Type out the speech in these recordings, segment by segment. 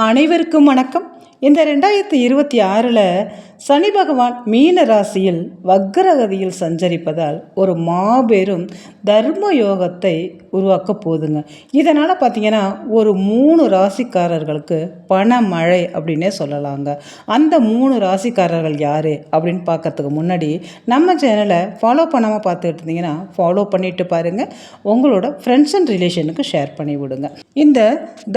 அனைவருக்கும் வணக்கம். இந்த 2026 சனி பகவான் மீன ராசியில் வக்ரகதியில் சஞ்சரிப்பதால் ஒரு மாபெரும் தர்ம யோகத்தை உருவாக்க போதுங்க. இதனால் பார்த்திங்கன்னா ஒரு 3 ராசிக்காரர்களுக்கு பணமழை அப்படின்னே சொல்லலாங்க. அந்த 3 ராசிக்காரர்கள் யார் அப்படின்னு பார்க்கறதுக்கு முன்னாடி நம்ம சேனலை ஃபாலோ பண்ணாமல் பார்த்துக்கிட்டு இருந்தீங்கன்னா ஃபாலோ பண்ணிட்டு பாருங்கள். உங்களோட ஃப்ரெண்ட்ஸ் அண்ட் ரிலேஷனுக்கு ஷேர் பண்ணி விடுங்க. இந்த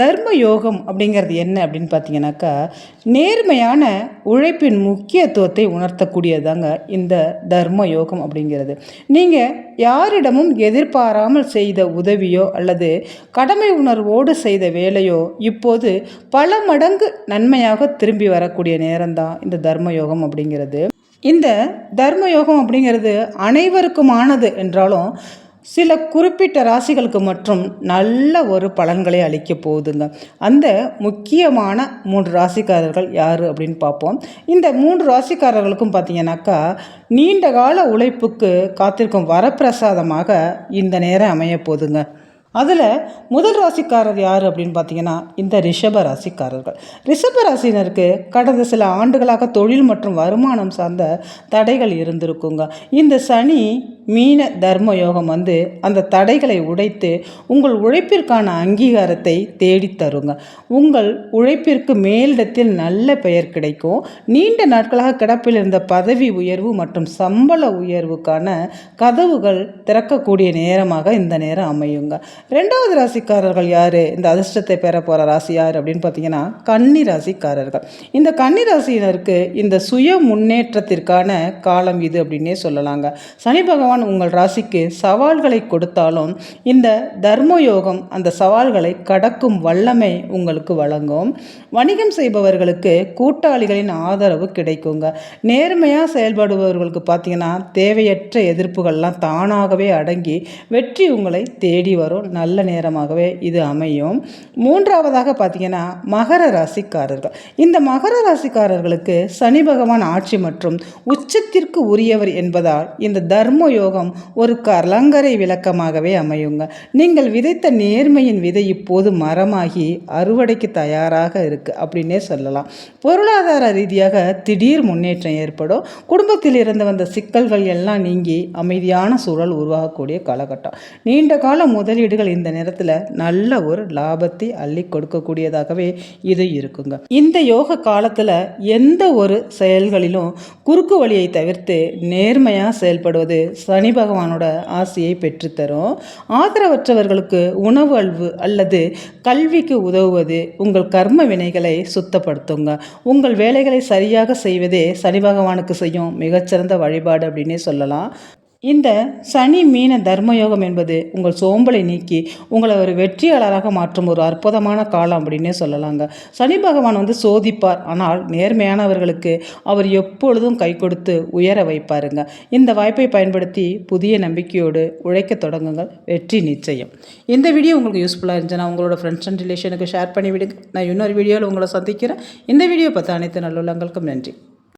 தர்ம யோகம் அப்படிங்கிறது என்ன அப்படின்னு பார்த்தீங்கன்னாக்கா, நேர்மையான உழைப்பின் முக்கியத்துவத்தை உணர்த்தக்கூடியதாங்க இந்த தர்ம யோகம் அப்படிங்கிறது. நீங்கள் யாரிடமும் எதிர்பாராமல் செய்த உதவியோ அல்லது கடமை உணர்வோடு செய்த வேலையோ இப்போது பல மடங்கு நன்மையாக திரும்பி வரக்கூடிய நேரம்தான் இந்த தர்ம யோகம் அப்படிங்கிறது. இந்த தர்ம யோகம் அப்படிங்கிறது அனைவருக்குமானது என்றாலும் சில குறிப்பிட்ட ராசிகளுக்கு மற்றும் நல்ல ஒரு பலன்களை அளிக்க போகுதுங்க. அந்த முக்கியமான 3 ராசிக்காரர்கள் யார் அப்படின்னு பார்ப்போம். இந்த 3 ராசிக்காரர்களுக்கும் பார்த்தீங்கன்னாக்கா, நீண்ட கால உழைப்புக்கு காத்திருக்கும் வரப்பிரசாதமாக இந்த நேரம் அமைய போகுதுங்க. அதில் முதல் ராசிக்காரர் யார் அப்படின்னு பார்த்தீங்கன்னா, இந்த ரிஷப ராசிக்காரர்கள். ரிஷப ராசினருக்கு கடந்த சில ஆண்டுகளாக தொழில் மற்றும் வருமானம் சார்ந்த தடைகள் இருந்திருக்குங்க. இந்த சனி மீன தர்ம யோகம் அந்த தடைகளை உடைத்து உங்கள் உழைப்பிற்கான அங்கீகாரத்தை தேடித்தருங்க. உங்கள் உழைப்பிற்கு மேலிடத்தில் நல்ல பெயர் கிடைக்கும். நீண்ட நாட்களாக கிடப்பில் இருந்த பதவி உயர்வு மற்றும் சம்பள உயர்வுக்கான கதவுகள் திறக்கக்கூடிய நேரமாக இந்த நேரம் அமையுங்க. 2வது ராசிக்காரர்கள் யார், இந்த அதிர்ஷ்டத்தை பெற போகிற ராசி யார் அப்படின்னு பார்த்தீங்கன்னா, கன்னி ராசிக்காரர்கள். இந்த கன்னி ராசியினருக்கு இந்த சுய முன்னேற்றத்திற்கான காலம் இது அப்படின்னே சொல்லலாங்க. சனி பகவான் உங்கள் ராசிக்கு சவால்களை கொடுத்தாலும் இந்த தர்மயோகம் அந்த சவால்களை கடக்கும் வல்லமை உங்களுக்கு வழங்கும். வணிகம் செய்பவர்களுக்கு கூட்டாளிகளின் ஆதரவு கிடைக்குங்க. நேர்மையாக செயல்படுபவர்களுக்கு பார்த்தீங்கன்னா, தேவையற்ற எதிர்ப்புகள்லாம் தானாகவே அடங்கி வெற்றி உங்களை தேடி வரும் நல்ல நேரமாகவே இது அமையும். 3வதாக பார்த்தீங்கன்னா, மகர ராசிக்காரர்கள். இந்த மகர ராசிக்காரர்களுக்கு சனி பகவான் ஆட்சி மற்றும் உச்சத்திற்கு உரியவர் என்பதால் இந்த தர்ம யோகம் ஒரு கலங்கரை விளக்கமாகவே அமையுங்க. நீங்கள் விதைத்த நேர்மையின் விதை இப்போது மரமாகி அறுவடைக்கு தயாராக இருக்குது அப்படின்னே சொல்லலாம். பொருளாதார ரீதியாக திடீர் முன்னேற்றம் ஏற்படும். குடும்பத்தில் இருந்து வந்த சிக்கல்கள் எல்லாம் நீங்கி அமைதியான சூழல் உருவாகக்கூடிய காலகட்டம். நீண்ட கால முதலீடுகள் இந்த நேரத்தில் நல்ல ஒரு லாபத்தை அள்ளி கொடுக்கக்கூடியதாகவே இது இருக்குங்க. இந்த யோக காலத்தில் எந்த ஒரு செயல்களிலும் குறுக்கு வழியை தவிர்த்து நேர்மையாக செயல்படுவது சனி பகவானோட ஆசையை பெற்றுத்தரும். ஆதரவற்றவர்களுக்கு உணவு அல்வு அல்லது கல்விக்கு உதவுவது உங்கள் கர்ம வினைகளை சுத்தப்படுத்துங்க. உங்கள் வேலைகளை சரியாக செய்வதே சனி பகவானுக்கு செய்யும் மிகச்சிறந்த வழிபாடு அப்படின்னே சொல்லலாம். இந்த சனி மீன தர்மயோகம் என்பது உங்கள் சோம்பலை நீக்கி உங்களை ஒரு வெற்றியாளராக மாற்றும் ஒரு அற்புதமான காலம் அப்படின்னே சொல்லலாங்க. சனி பகவான் சோதிப்பார், ஆனால் நேர்மையானவர்களுக்கு அவர் எப்பொழுதும் கை கொடுத்து உயர வைப்பாருங்க. இந்த வாய்ப்பை பயன்படுத்தி புதிய நம்பிக்கையோடு உழைக்க தொடங்குங்கள். வெற்றி நிச்சயம். இந்த வீடியோ உங்களுக்கு யூஸ்ஃபுல்லாக இருந்துச்சுன்னா உங்களோட ஃப்ரெண்ட்ஸ் அண்ட் ரிலேஷனுக்கு ஷேர் பண்ணி விடுங்க. நான் இன்னொரு வீடியோவில் உங்களை சந்திக்கிறேன். இந்த வீடியோ பார்த்த அனைத்து நல்லுள்ளங்களுக்கும் நன்றி.